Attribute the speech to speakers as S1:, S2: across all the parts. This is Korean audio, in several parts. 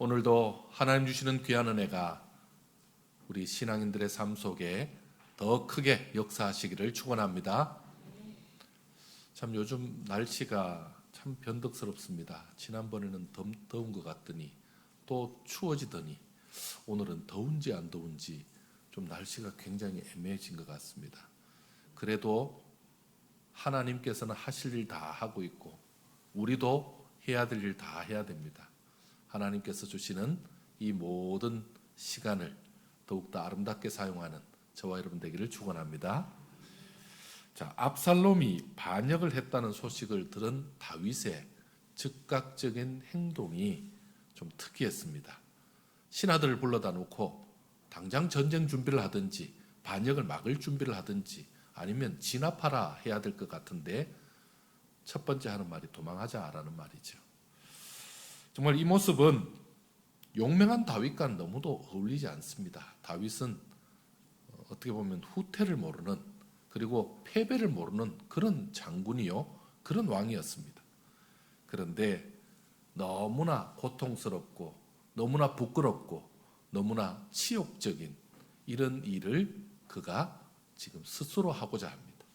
S1: 오늘도 하나님 주시는 귀한 은혜가 우리 신앙인들의 삶 속에 더 크게 역사하시기를 축원합니다. 참 요즘 날씨가 참 변덕스럽습니다. 지난번에는 더운 것 같더니 또 추워지더니 오늘은 더운지 안 더운지 좀 날씨가 굉장히 애매해진 것 같습니다. 그래도 하나님께서는 하실 일 다 하고 있고 우리도 해야 될 일 다 해야 됩니다. 하나님께서 주시는 이 모든 시간을 더욱더 아름답게 사용하는 저와 여러분 되기를 축원합니다. 자, 압살롬이 반역을 했다는 소식을 들은 다윗의 즉각적인 행동이 좀 특이했습니다. 신하들을 불러다 놓고 당장 전쟁 준비를 하든지 반역을 막을 준비를 하든지 아니면 진압하라 해야 될 것 같은데 첫 번째 하는 말이 도망하자라는 말이죠. 정말 이 모습은 용맹한 다윗과는 너무도 어울리지 않습니다. 다윗은 어떻게 보면 후퇴를 모르는 그리고 패배를 모르는 그런 장군이요, 그런 왕이었습니다. 그런데 너무나 고통스럽고 너무나 부끄럽고 너무나 치욕적인 이런 일을 그가 지금 스스로 하고자 합니다.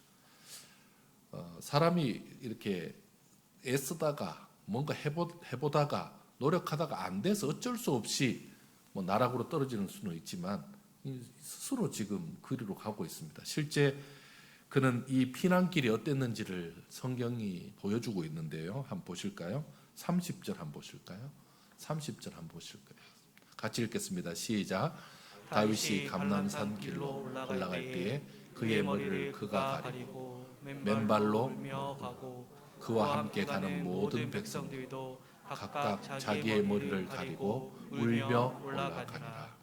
S1: 사람이 이렇게 애쓰다가 뭔가 해보다가 노력하다가 안 돼서 어쩔 수 없이 뭐 나락으로 떨어지는 수는 있지만 스스로 지금 그리로 가고 있습니다. 실제 그는 이 피난길이 어땠는지를 성경이 보여주고 있는데요. 한번 보실까요? 30절 한번 보실까요? 30절 한번 보실까요? 같이 읽겠습니다. 시작. 다윗이 감람산 길로 올라갈 때에 그의 머리를 그가 가리고 맨발로 가고 그와 함께 가는 모든 백성들도 각각 자기의 머리를 가리고 울며 올라가니라.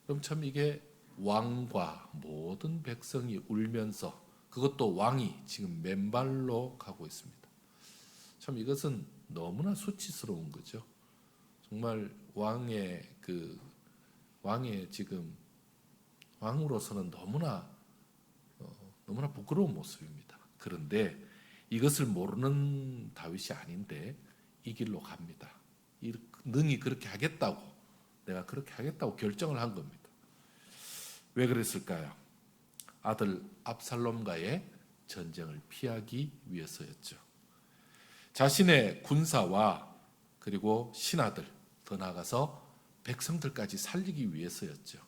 S1: 그럼 참 이게 왕과 모든 백성이 울면서 그것도 왕이 지금 맨발로 가고 있습니다. 참 이것은 너무나 수치스러운 거죠. 정말 왕의 지금 왕으로서는 너무나 부끄러운 모습입니다. 그런데 이것을 모르는 다윗이 아닌데 이 길로 갑니다. 능히 그렇게 하겠다고, 내가 그렇게 하겠다고 결정을 한 겁니다. 왜 그랬을까요? 아들 압살롬과의 전쟁을 피하기 위해서였죠. 자신의 군사와 그리고 신하들, 더 나아가서 백성들까지 살리기 위해서였죠.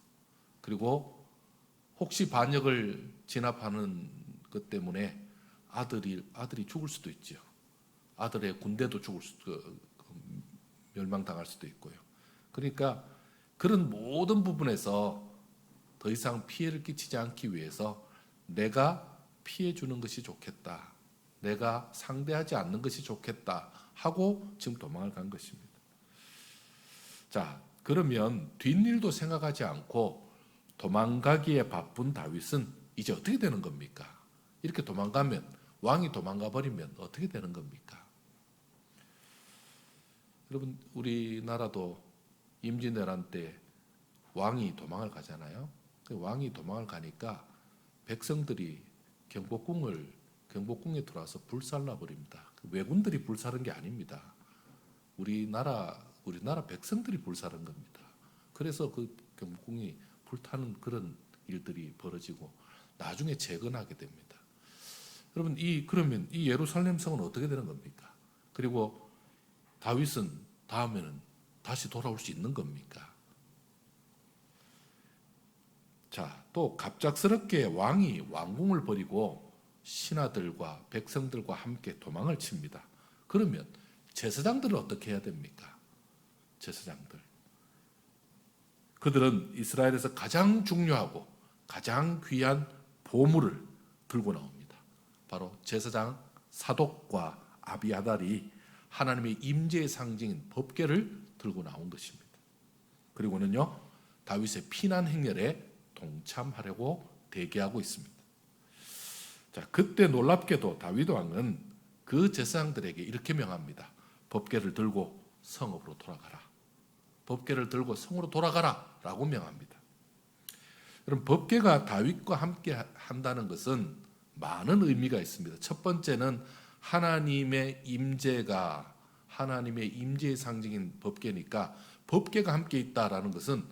S1: 그리고 혹시 반역을 진압하는 것 때문에 아들이 죽을 수도 있죠. 아들의 군대도 멸망당할 수도 있고요. 그러니까 그런 모든 부분에서 더 이상 피해를 끼치지 않기 위해서 내가 피해 주는 것이 좋겠다, 내가 상대하지 않는 것이 좋겠다 하고 지금 도망을 간 것입니다. 자, 그러면 뒷일도 생각하지 않고 도망가기에 바쁜 다윗은 이제 어떻게 되는 겁니까? 이렇게 도망가면, 왕이 도망가 버리면 어떻게 되는 겁니까? 여러분, 우리나라도 임진왜란 때 왕이 도망을 가잖아요. 왕이 도망을 가니까 백성들이 경복궁에 들어와서 불살라 버립니다. 왜군들이 불사른 게 아닙니다. 우리나라 백성들이 불사른 겁니다. 그래서 그 경복궁이 불타는 그런 일들이 벌어지고 나중에 재건하게 됩니다. 여러분, 그러면 이 예루살렘 성은 어떻게 되는 겁니까? 그리고 다윗은 다음에는 다시 돌아올 수 있는 겁니까? 자, 또 갑작스럽게 왕이 왕궁을 버리고 신하들과 백성들과 함께 도망을 칩니다. 그러면 제사장들은 어떻게 해야 됩니까? 제사장들. 그들은 이스라엘에서 가장 중요하고 가장 귀한 보물을 들고 나옵니다. 바로 제사장 사독과 아비아달이 하나님의 임재의 상징인 법궤를 들고 나온 것입니다. 그리고는요, 다윗의 피난 행렬에 동참하려고 대기하고 있습니다. 자, 그때 놀랍게도 다윗 왕은 그 제사장들에게 이렇게 명합니다. 법궤를 들고 성읍으로 돌아가라. 법궤를 들고 성으로 돌아가라 라고 명합니다. 여러분, 법궤가 다윗과 함께 한다는 것은 많은 의미가 있습니다. 첫 번째는 하나님의 임재가 하나님의 임재의 상징인 법궤니까 법궤가 함께 있다라는 것은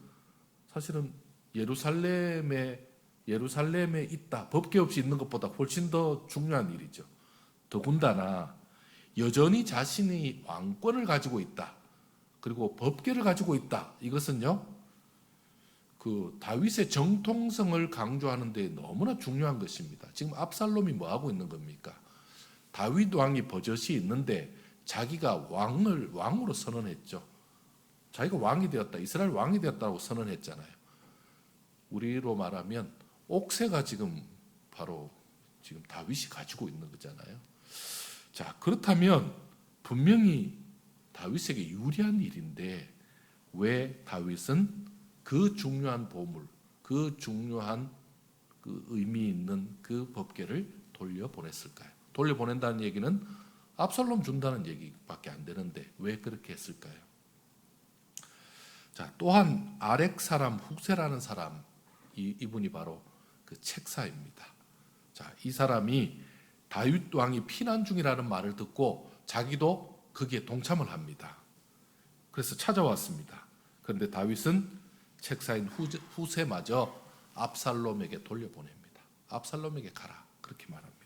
S1: 사실은 예루살렘에 있다, 법궤 없이 있는 것보다 훨씬 더 중요한 일이죠. 더군다나 여전히 자신이 왕권을 가지고 있다, 그리고 법궤를 가지고 있다. 이것은요, 그 다윗의 정통성을 강조하는 데 너무나 중요한 것입니다. 지금 압살롬이 뭐 하고 있는 겁니까? 다윗 왕이 버젓이 있는데 자기가 왕으로 선언했죠. 자기가 왕이 되었다, 이스라엘 왕이 되었다고 선언했잖아요. 우리로 말하면 옥새가 지금 바로 지금 다윗이 가지고 있는 거잖아요. 자, 그렇다면 분명히 다윗에게 유리한 일인데 왜 다윗은 그 중요한 보물, 그 중요한 그 의미 있는 그 법궤를 돌려보냈을까요? 돌려보낸다는 얘기는 압살롬 준다는 얘기밖에 안 되는데 왜 그렇게 했을까요? 자, 또한 아렉 사람 훅세라는 사람, 이분이 바로 그 책사입니다. 자, 이 사람이 다윗 왕이 피난 중이라는 말을 듣고 자기도 거기에 동참을 합니다. 그래서 찾아왔습니다. 그런데 다윗은 책사인 후세마저 압살롬에게 돌려보냅니다. 압살롬에게 가라, 그렇게 말합니다.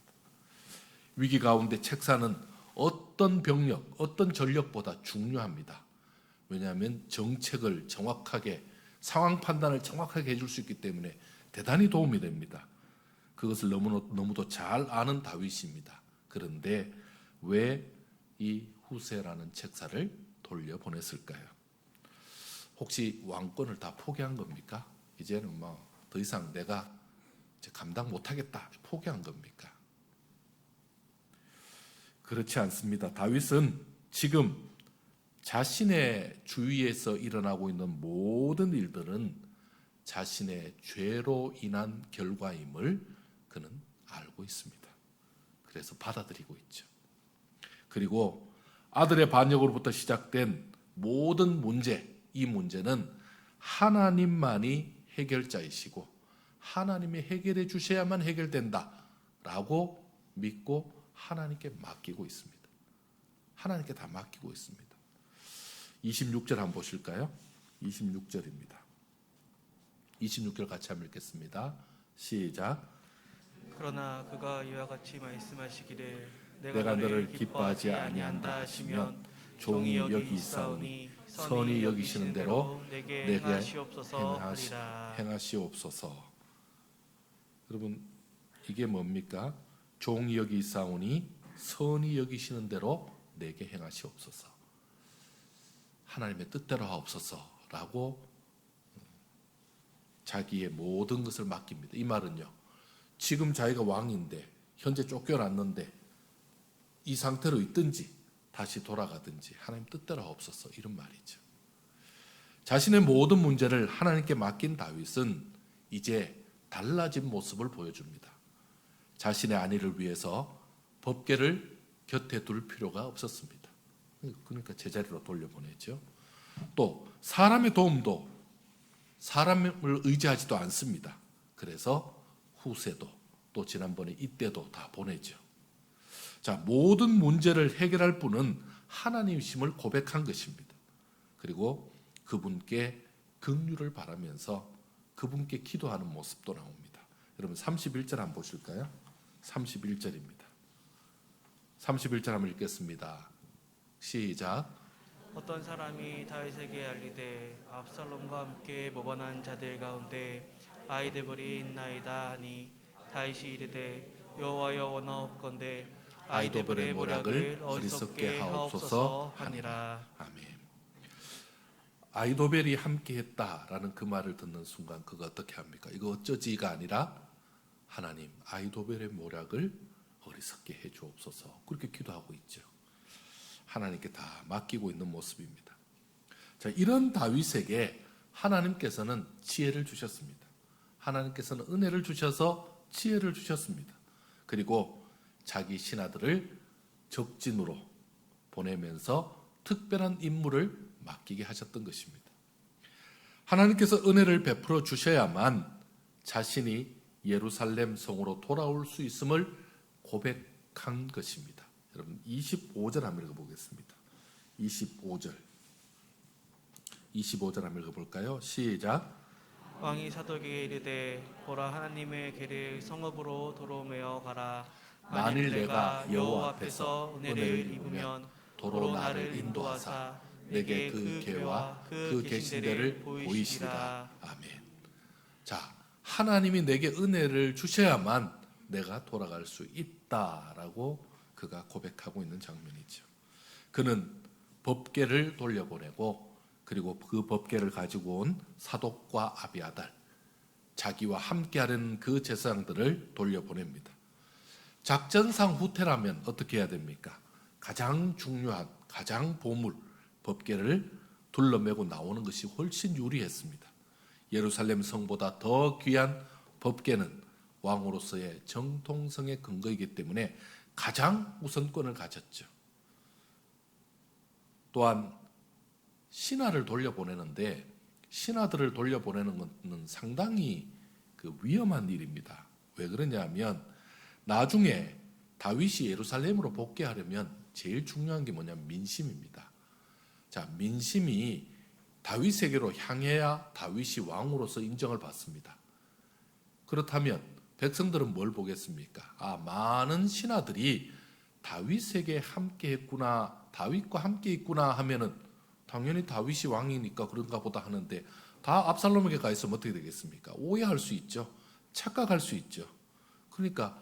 S1: 위기 가운데 책사는 어떤 병력, 어떤 전력보다 중요합니다. 왜냐하면 정책을 정확하게, 상황 판단을 정확하게 해줄 수 있기 때문에 대단히 도움이 됩니다. 그것을 너무도 잘 아는 다윗입니다. 그런데 왜 이 후세라는 책사를 돌려보냈을까요? 혹시 왕권을 다 포기한 겁니까? 이제는 뭐 더 이상 내가 감당 못하겠다, 포기한 겁니까? 그렇지 않습니다. 다윗은 지금 자신의 주위에서 일어나고 있는 모든 일들은 자신의 죄로 인한 결과임을 그는 알고 있습니다. 그래서 받아들이고 있죠. 그리고 아들의 반역으로부터 시작된 모든 문제, 이 문제는 하나님만이 해결자이시고 하나님이 해결해 주셔야만 해결된다라고 믿고 하나님께 맡기고 있습니다. 하나님께 다 맡기고 있습니다. 26절 한번 보실까요? 26절입니다. 26절 같이 한번 읽겠습니다. 시작.
S2: 그러나 그가 이와 같이 말씀하시기를
S1: 내가 너를 기뻐하지 아니한다 하시면 종이 여기 있사오니 선이 여기시는 대로 내게 행하시옵소서. 여러분, 이게 뭡니까? 종이 여기 있사오니 선이 여기시는 대로 내게 행하시옵소서. 하나님의 뜻대로 하옵소서라고 자기의 모든 것을 맡깁니다. 이 말은요, 지금 자기가 왕인데 현재 쫓겨났는데 이 상태로 있든지 다시 돌아가든지 하나님 뜻대로 하옵소서, 이런 말이죠. 자신의 모든 문제를 하나님께 맡긴 다윗은 이제 달라진 모습을 보여줍니다. 자신의 안위를 위해서 법궤를 곁에 둘 필요가 없었습니다. 그러니까 제자리로 돌려보내죠. 또 사람의 도움도, 사람을 의지하지도 않습니다. 그래서 후세도 또 지난번에 이때도 다 보내죠. 자, 모든 문제를 해결할 분은 하나님이심을 고백한 것입니다. 그리고 그분께 긍휼을 바라면서 그분께 기도하는 모습도 나옵니다. 여러분 31절 한번 보실까요? 31절입니다. 31절 한번 읽겠습니다. 시작.
S2: 어떤 사람이 다윗에게 알리되 압살롬과 함께 모반한 자들 가운데 아히도벨이 있나이다 하니 다윗이 이르되 여호와여 원하옵건대 아히도벨의 모략을 어리석게 하옵소서 하니라.
S1: 아멘. 아히도벨이 함께 했다라는 그 말을 듣는 순간 그가 어떻게 합니까? 이거 어쩌지가 아니라 하나님, 아히도벨의 모략을 어리석게 해주옵소서, 그렇게 기도하고 있죠. 하나님께 다 맡기고 있는 모습입니다. 자, 이런 다윗에게 하나님께서는 지혜를 주셨습니다. 하나님께서는 은혜를 주셔서 지혜를 주셨습니다. 그리고 자기 신하들을 적진으로 보내면서 특별한 임무를 맡기게 하셨던 것입니다. 하나님께서 은혜를 베풀어 주셔야만 자신이 예루살렘 성으로 돌아올 수 있음을 고백한 것입니다. 여러분 25절 한번 읽어보겠습니다. 25절. 25절 한번 읽어볼까요? 시작.
S2: 왕이 사독에게 이르되 보라 하나님의 길을 성읍으로 도로 가라.
S1: 만일 내가 여호와 앞에서 은혜를 입으면 도로 나를 인도하사 내게 그 궤와 그 계신 데를 보이시리라. 아멘. 자, 하나님이 내게 은혜를 주셔야만 내가 돌아갈 수 있다라고 그가 고백하고 있는 장면이죠. 그는 법궤를 돌려보내고 그리고 그 법궤를 가지고 온 사독과 아비아달, 자기와 함께하는 그 제사장들을 돌려보냅니다. 작전상 후퇴라면 어떻게 해야 됩니까? 가장 중요한, 가장 보물, 법궤를 둘러매고 나오는 것이 훨씬 유리했습니다. 예루살렘 성보다 더 귀한 법궤는 왕으로서의 정통성의 근거이기 때문에 가장 우선권을 가졌죠. 또한 신하를 돌려보내는데 신하들을 돌려보내는 것은 상당히 위험한 일입니다. 왜 그러냐면 나중에 다윗이 예루살렘으로 복귀하려면 제일 중요한 게 뭐냐면 민심입니다. 자, 민심이 다윗에게로 향해야 다윗이 왕으로서 인정을 받습니다. 그렇다면 백성들은 뭘 보겠습니까? 아, 많은 신하들이 다윗에게 함께 했구나, 다윗과 함께 있구나 하면은 당연히 다윗이 왕이니까 그런가 보다 하는데 다 압살롬에게 가 있으면 어떻게 되겠습니까? 오해할 수 있죠. 착각할 수 있죠. 그러니까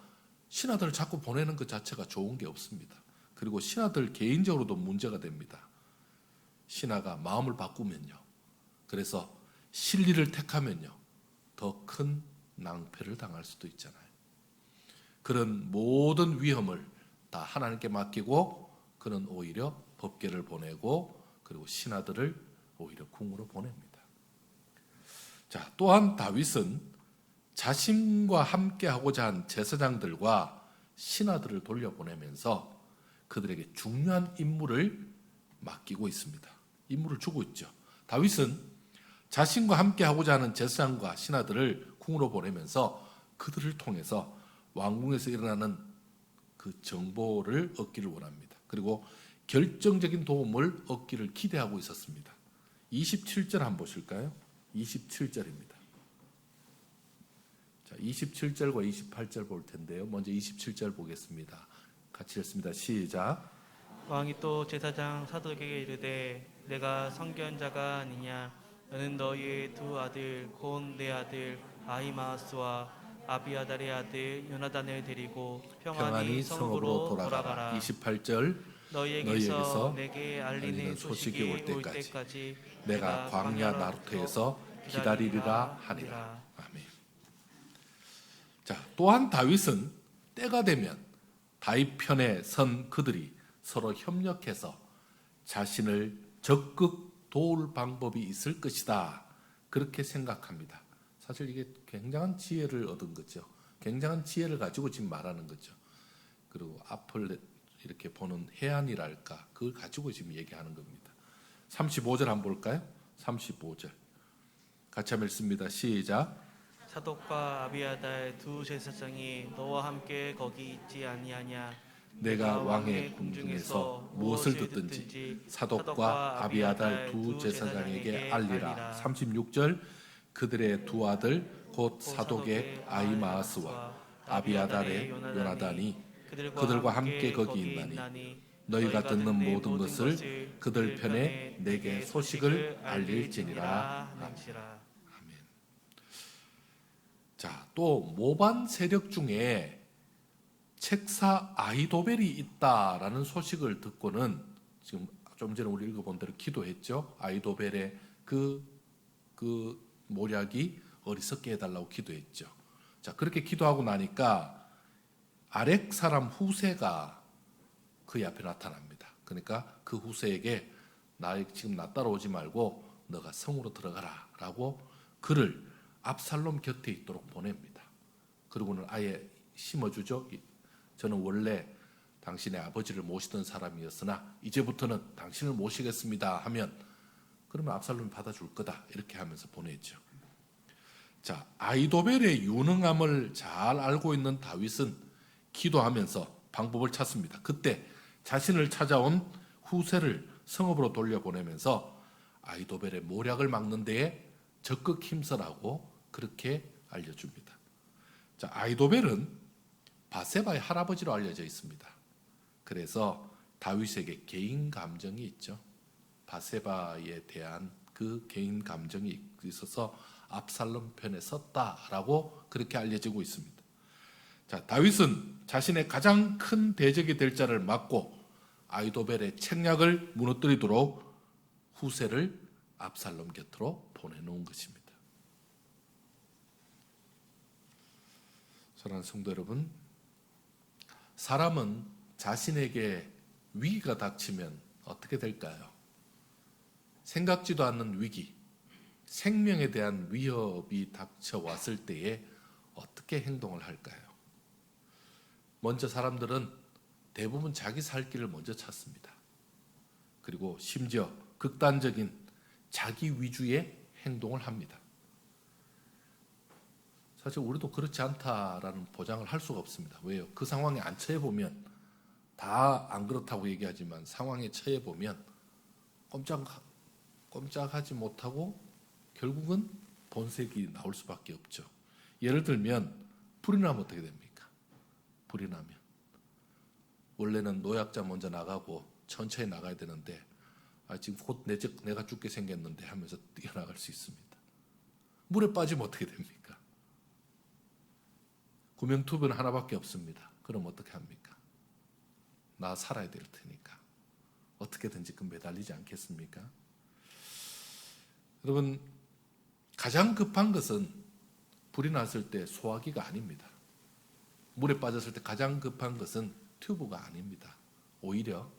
S1: 신하들을 자꾸 보내는 것 자체가 좋은 게 없습니다. 그리고 신하들 개인적으로도 문제가 됩니다. 신하가 마음을 바꾸면요. 그래서 실리를 택하면요. 더 큰 낭패를 당할 수도 있잖아요. 그런 모든 위험을 다 하나님께 맡기고 그는 오히려 법궤를 보내고 그리고 신하들을 오히려 궁으로 보냅니다. 자, 또한 다윗은 자신과 함께 하고자 한 제사장들과 신하들을 돌려보내면서 그들에게 중요한 임무를 맡기고 있습니다. 임무를 주고 있죠. 다윗은 자신과 함께 하고자 하는 제사장과 신하들을 궁으로 보내면서 그들을 통해서 왕궁에서 일어나는 그 정보를 얻기를 원합니다. 그리고 결정적인 도움을 얻기를 기대하고 있었습니다. 27절 한번 보실까요? 27절입니다. 자, 27절과 28절 볼 텐데요. 먼저 27절 보겠습니다. 같이 읽습니다. 시작.
S2: 왕이 또 제사장 사독에게 이르되 내가 선견자가 아니냐. 너는 너희의 두 아들 곧 내 아들 아히마아스와 아비아달의 아들 요나단을 데리고 평안히 성읍으로 돌아가라.
S1: 28절
S2: 너희에게서 내게 알리는 소식이 올 때까지
S1: 내가 광야 나루터에서 기다리리라 하니라. 아멘. 자, 또한 다윗은 때가 되면 다윗 편에 선 그들이 서로 협력해서 자신을 적극 도울 방법이 있을 것이다. 그렇게 생각합니다. 사실 이게 굉장한 지혜를 얻은 거죠. 굉장한 지혜를 가지고 지금 말하는 거죠. 그리고 앞을 이렇게 보는 해안이랄까, 그걸 가지고 지금 얘기하는 겁니다. 35절 한번 볼까요? 35절 같이 한번 읽습니다. 시작.
S2: 사독과 아비아달 두 제사장이 너와 함께 거기 있지 아니하냐.
S1: 내가 왕의 궁중에서 무엇을 듣든지 사독과 아비아달 두 제사장에게 알리라. 36절 그들의 두 아들 곧 사독의 아히마아스와 아비아달의 요나단이 그들과 함께 거기 있나니 너희가 듣는 모든 것을 그들 편에 내게 소식을 알릴지니라. 아멘. 자, 또 모반 세력 중에 책사 아히도벨이 있다라는 소식을 듣고는 지금 좀 전에 우리 읽어본 대로 기도했죠. 아히도벨의 그 모략이 어리석게 해달라고 기도했죠. 자, 그렇게 기도하고 나니까 아렉 사람 후세가 그의 앞에 나타납니다. 그러니까 그 후세에게 지금 나 따라오지 말고 너가 성으로 들어가라 라고 그를 압살롬 곁에 있도록 보냅니다. 그리고는 아예 심어주죠. 저는 원래 당신의 아버지를 모시던 사람이었으나 이제부터는 당신을 모시겠습니다 하면 그러면 압살롬이 받아줄 거다 이렇게 하면서 보내죠. 자, 아히도벨의 유능함을 잘 알고 있는 다윗은 기도하면서 방법을 찾습니다. 그때 자신을 찾아온 후세를 성읍으로 돌려보내면서 아이도벨의 모략을 막는 데에 적극 힘써라고 그렇게 알려줍니다. 자, 아이도벨은 바세바의 할아버지로 알려져 있습니다. 그래서 다윗에게 개인 감정이 있죠. 바세바에 대한 그 개인 감정이 있어서 압살롬 편에 섰다라고 그렇게 알려지고 있습니다. 자, 다윗은 자신의 가장 큰 대적이 될 자를 막고 아이도벨의 책략을 무너뜨리도록 후세를 압살롬 곁으로 보내놓은 것입니다. 사랑하는 성도 여러분, 사람은 자신에게 위기가 닥치면 어떻게 될까요? 생각지도 않는 위기, 생명에 대한 위협이 닥쳐왔을 때에 어떻게 행동을 할까요? 먼저 사람들은 대부분 자기 살 길을 먼저 찾습니다. 그리고 심지어 극단적인 자기 위주의 행동을 합니다. 사실 우리도 그렇지 않다라는 보장을 할 수가 없습니다. 왜요? 그 상황에 안 처해 보면, 다 안 그렇다고 얘기하지만 상황에 처해 보면 꼼짝하지 못하고 결국은 본색이 나올 수밖에 없죠. 예를 들면 불이 나면 어떻게 됩니까? 불이 나면 원래는 노약자 먼저 나가고 천천히 나가야 되는데 지금 곧 내가 죽게 생겼는데 하면서 뛰어나갈 수 있습니다. 물에 빠지면 어떻게 됩니까? 구명투구는 하나밖에 없습니다. 그럼 어떻게 합니까? 나 살아야 될 테니까 어떻게든지 그 매달리지 않겠습니까? 여러분, 가장 급한 것은 불이 났을 때 소화기가 아닙니다. 물에 빠졌을 때 가장 급한 것은 튜브가 아닙니다. 오히려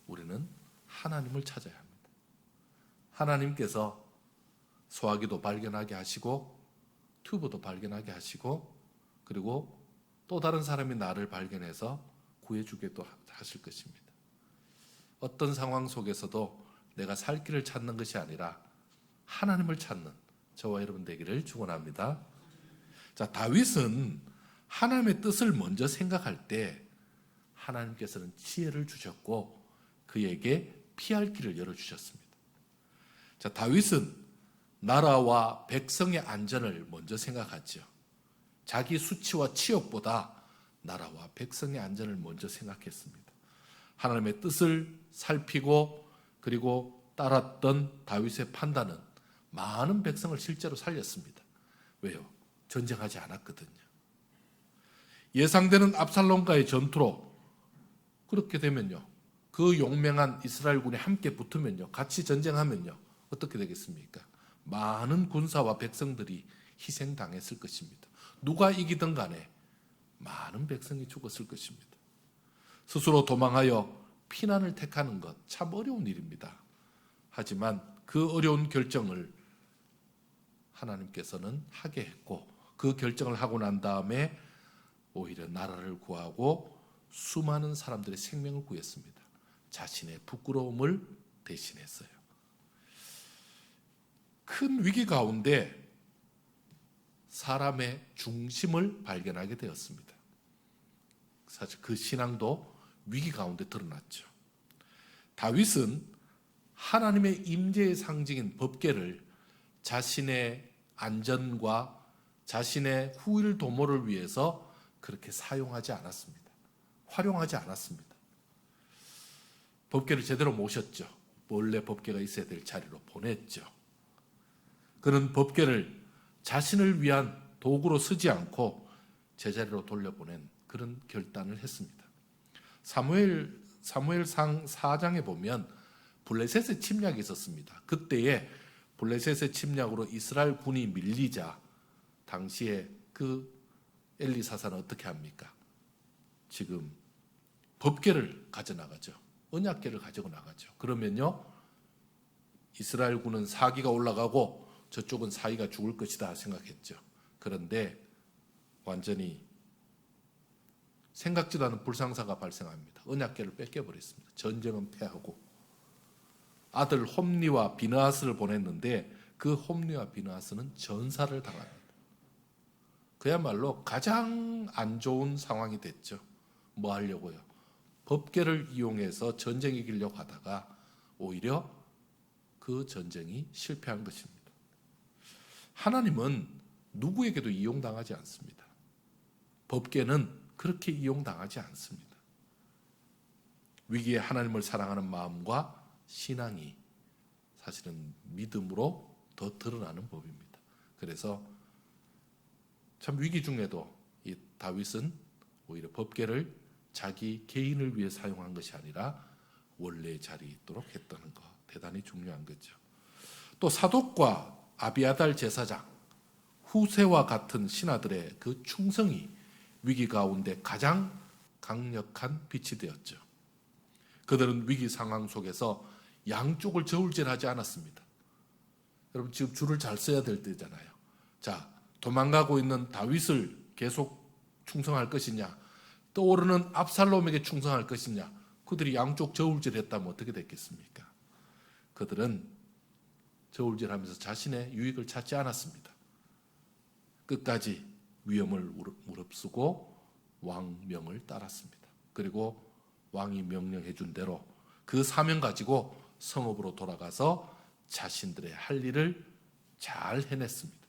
S1: 우리는 하나님을 찾아야 합니다. 하나님께서 소화기도 발견하게 하시고 튜브도 발견하게 하시고 그리고 또 다른 사람이 나를 발견해서 구해주기도 하실 것입니다. 어떤 상황 속에서도 내가 살 길을 찾는 것이 아니라 하나님을 찾는 저와 여러분 되기를 축원합니다. 자, 다윗은 하나님의 뜻을 먼저 생각할 때 하나님께서는 지혜를 주셨고 그에게 피할 길을 열어주셨습니다. 자, 다윗은 나라와 백성의 안전을 먼저 생각하죠. 자기 수치와 치욕보다 나라와 백성의 안전을 먼저 생각했습니다. 하나님의 뜻을 살피고 그리고 따랐던 다윗의 판단은 많은 백성을 실제로 살렸습니다. 왜요? 전쟁하지 않았거든요. 예상되는 압살롬과의 전투로 그렇게 되면요, 그 용맹한 이스라엘군이 함께 붙으면요, 같이 전쟁하면요, 어떻게 되겠습니까? 많은 군사와 백성들이 희생당했을 것입니다. 누가 이기든 간에 많은 백성이 죽었을 것입니다. 스스로 도망하여 피난을 택하는 것 참 어려운 일입니다. 하지만 그 어려운 결정을 하나님께서는 하게 했고 그 결정을 하고 난 다음에 오히려 나라를 구하고 수많은 사람들의 생명을 구했습니다. 자신의 부끄러움을 대신했어요. 큰 위기 가운데 사람의 중심을 발견하게 되었습니다. 사실 그 신앙도 위기 가운데 드러났죠. 다윗은 하나님의 임재의 상징인 법궤를 자신의 안전과 자신의 후일 도모를 위해서 그렇게 사용하지 않았습니다. 활용하지 않았습니다. 법궤를 제대로 모셨죠. 원래 법궤가 있어야 될 자리로 보냈죠. 그는 법궤를 자신을 위한 도구로 쓰지 않고 제자리로 돌려보낸 그런 결단을 했습니다. 사무엘상 4장에 보면 블레셋의 침략이 있었습니다. 그때에 블레셋의 침략으로 이스라엘 군이 밀리자 당시에 그 엘리 사사는 어떻게 합니까? 지금 법궤를 가져나가죠. 언약궤를 가지고 나가죠. 그러면요, 이스라엘 군은 사기가 올라가고 저쪽은 사기가 죽을 것이다 생각했죠. 그런데 완전히 생각지도 않은 불상사가 발생합니다. 언약궤를 뺏겨버렸습니다. 전쟁은 패하고 아들 홈리와 비느하스를 보냈는데 그 홈리와 비느하스는 전사를 당합니다. 그야말로 가장 안 좋은 상황이 됐죠. 뭐 하려고요? 법궤를 이용해서 전쟁 이기려고 하다가 오히려 그 전쟁이 실패한 것입니다. 하나님은 누구에게도 이용당하지 않습니다. 법궤는 그렇게 이용당하지 않습니다. 위기에 하나님을 사랑하는 마음과 신앙이 사실은 믿음으로 더 드러나는 법입니다. 그래서 참 위기 중에도 이 다윗은 오히려 법궤를 자기 개인을 위해 사용한 것이 아니라 원래의 자리에 있도록 했다는 것, 대단히 중요한 거죠. 또 사독과 아비아달 제사장, 후세와 같은 신하들의 그 충성이 위기 가운데 가장 강력한 빛이 되었죠. 그들은 위기 상황 속에서 양쪽을 저울질하지 않았습니다. 여러분 지금 줄을 잘 써야 될 때잖아요. 자, 도망가고 있는 다윗을 계속 충성할 것이냐, 떠오르는 압살롬에게 충성할 것이냐, 그들이 양쪽 저울질했다면 어떻게 됐겠습니까? 그들은 저울질하면서 자신의 유익을 찾지 않았습니다. 끝까지 위험을 무릅쓰고 왕명을 따랐습니다. 그리고 왕이 명령해 준 대로 그 사명 가지고 성읍으로 돌아가서 자신들의 할 일을 잘 해냈습니다.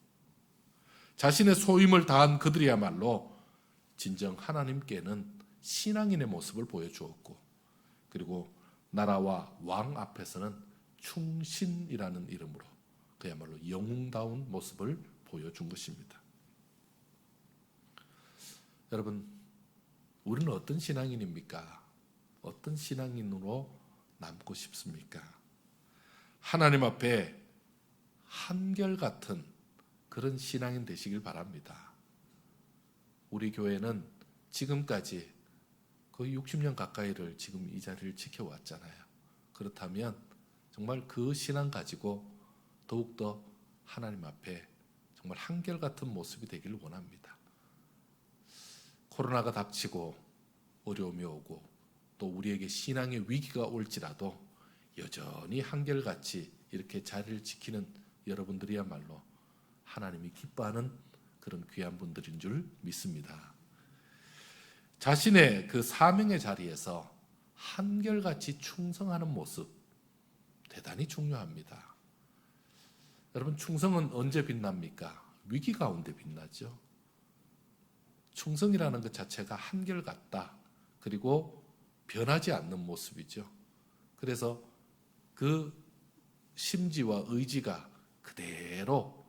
S1: 자신의 소임을 다한 그들이야말로 진정 하나님께는 신앙인의 모습을 보여주었고, 그리고 나라와 왕 앞에서는 충신이라는 이름으로 그야말로 영웅다운 모습을 보여준 것입니다. 여러분, 우리는 어떤 신앙인입니까? 어떤 신앙인으로 남고 싶습니까? 하나님 앞에 한결같은 그런 신앙인 되시길 바랍니다. 우리 교회는 지금까지 거의 60년 가까이를 지금 이 자리를 지켜왔잖아요. 그렇다면 정말 그 신앙 가지고 더욱더 하나님 앞에 정말 한결같은 모습이 되기를 원합니다. 코로나가 닥치고 어려움이 오고 또 우리에게 신앙의 위기가 올지라도 여전히 한결같이 이렇게 자리를 지키는 여러분들이야말로 하나님이 기뻐하는 그런 귀한 분들인 줄 믿습니다. 자신의 그 사명의 자리에서 한결같이 충성하는 모습 대단히 중요합니다. 여러분, 충성은 언제 빛납니까? 위기 가운데 빛나죠. 충성이라는 것 자체가 한결같다. 그리고 변하지 않는 모습이죠. 그래서 그 심지와 의지가 그대로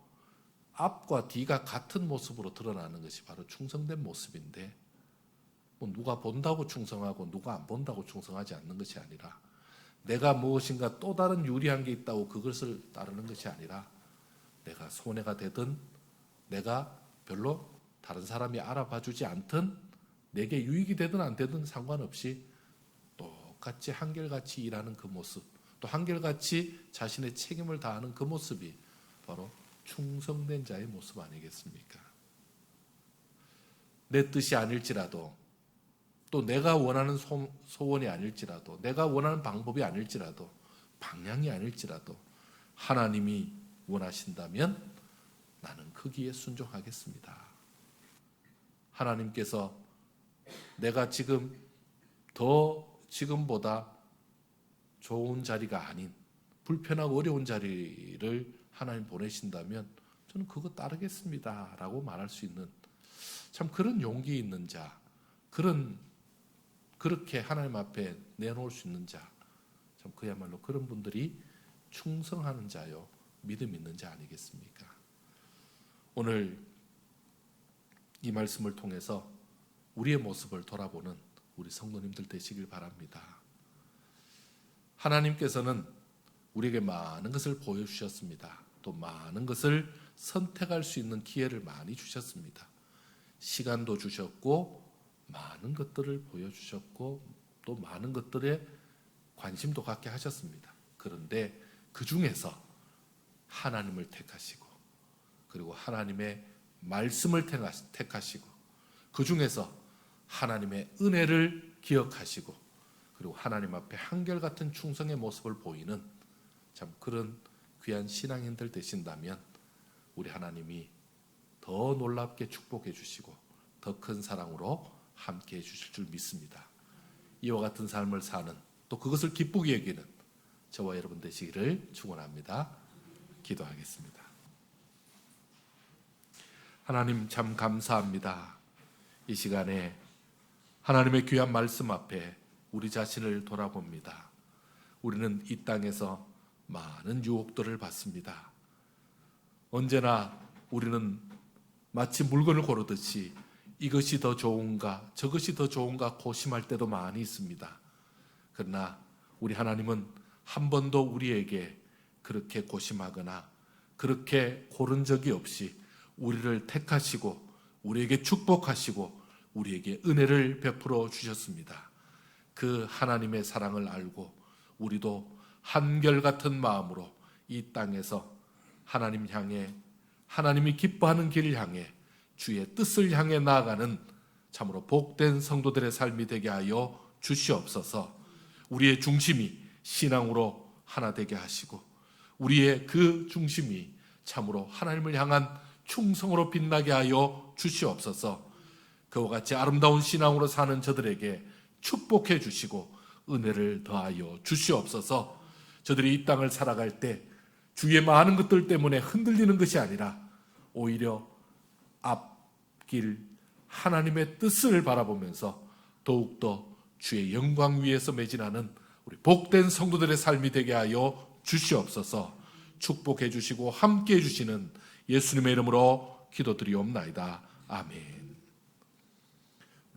S1: 앞과 뒤가 같은 모습으로 드러나는 것이 바로 충성된 모습인데, 뭐 누가 본다고 충성하고 누가 안 본다고 충성하지 않는 것이 아니라 내가 무엇인가 또 다른 유리한 게 있다고 그것을 따르는 것이 아니라 내가 손해가 되든 내가 별로 다른 사람이 알아봐주지 않든 내게 유익이 되든 안 되든 상관없이 똑같이 한결같이 일하는 그 모습, 또 한결같이 자신의 책임을 다하는 그 모습이 바로 충성된 자의 모습 아니겠습니까? 내 뜻이 아닐지라도, 또 내가 원하는 소원이 아닐지라도, 내가 원하는 방법이 아닐지라도, 방향이 아닐지라도 하나님이 원하신다면 나는 거기에 순종하겠습니다. 하나님께서 내가 지금보다 좋은 자리가 아닌 불편하고 어려운 자리를 하나님 보내신다면 저는 그거 따르겠습니다 라고 말할 수 있는 참 그런 용기 있는 자, 그렇게 하나님 앞에 내놓을 수 있는 자, 참 그야말로 그런 분들이 충성하는 자요, 믿음 있는 자 아니겠습니까? 오늘 이 말씀을 통해서 우리의 모습을 돌아보는 우리 성도님들 되시길 바랍니다. 하나님께서는 우리에게 많은 것을 보여주셨습니다. 또 많은 것을 선택할 수 있는 기회를 많이 주셨습니다. 시간도 주셨고 많은 것들을 보여주셨고 또 많은 것들에 관심도 갖게 하셨습니다. 그런데 그 중에서 하나님을 택하시고, 그리고 하나님의 말씀을 택하시고, 그 중에서 하나님의 은혜를 기억하시고, 그리고 하나님 앞에 한결같은 충성의 모습을 보이는 참 그런 귀한 신앙인들 되신다면 우리 하나님이 더 놀랍게 축복해 주시고 더 큰 사랑으로 함께 해 주실 줄 믿습니다. 이와 같은 삶을 사는, 또 그것을 기쁘게 여기는 저와 여러분 되시기를 축원합니다. 기도하겠습니다. 하나님 참 감사합니다. 이 시간에 하나님의 귀한 말씀 앞에 우리 자신을 돌아봅니다. 우리는 이 땅에서 많은 유혹들을 받습니다. 언제나 우리는 마치 물건을 고르듯이 이것이 더 좋은가 저것이 더 좋은가 고심할 때도 많이 있습니다. 그러나 우리 하나님은 한 번도 우리에게 그렇게 고심하거나 그렇게 고른 적이 없이 우리를 택하시고 우리에게 축복하시고 우리에게 은혜를 베풀어 주셨습니다. 그 하나님의 사랑을 알고 우리도 한결같은 마음으로 이 땅에서 하나님 향해 하나님이 기뻐하는 길을 향해 주의 뜻을 향해 나아가는 참으로 복된 성도들의 삶이 되게 하여 주시옵소서. 우리의 중심이 신앙으로 하나 되게 하시고 우리의 그 중심이 참으로 하나님을 향한 충성으로 빛나게 하여 주시옵소서. 그와 같이 아름다운 신앙으로 사는 저들에게 축복해 주시고 은혜를 더하여 주시옵소서. 저들이 이 땅을 살아갈 때 주위의 많은 것들 때문에 흔들리는 것이 아니라 오히려 앞길 하나님의 뜻을 바라보면서 더욱더 주의 영광 위에서 매진하는 우리 복된 성도들의 삶이 되게 하여 주시옵소서. 축복해 주시고 함께 해 주시는 예수님의 이름으로 기도드리옵나이다. 아멘.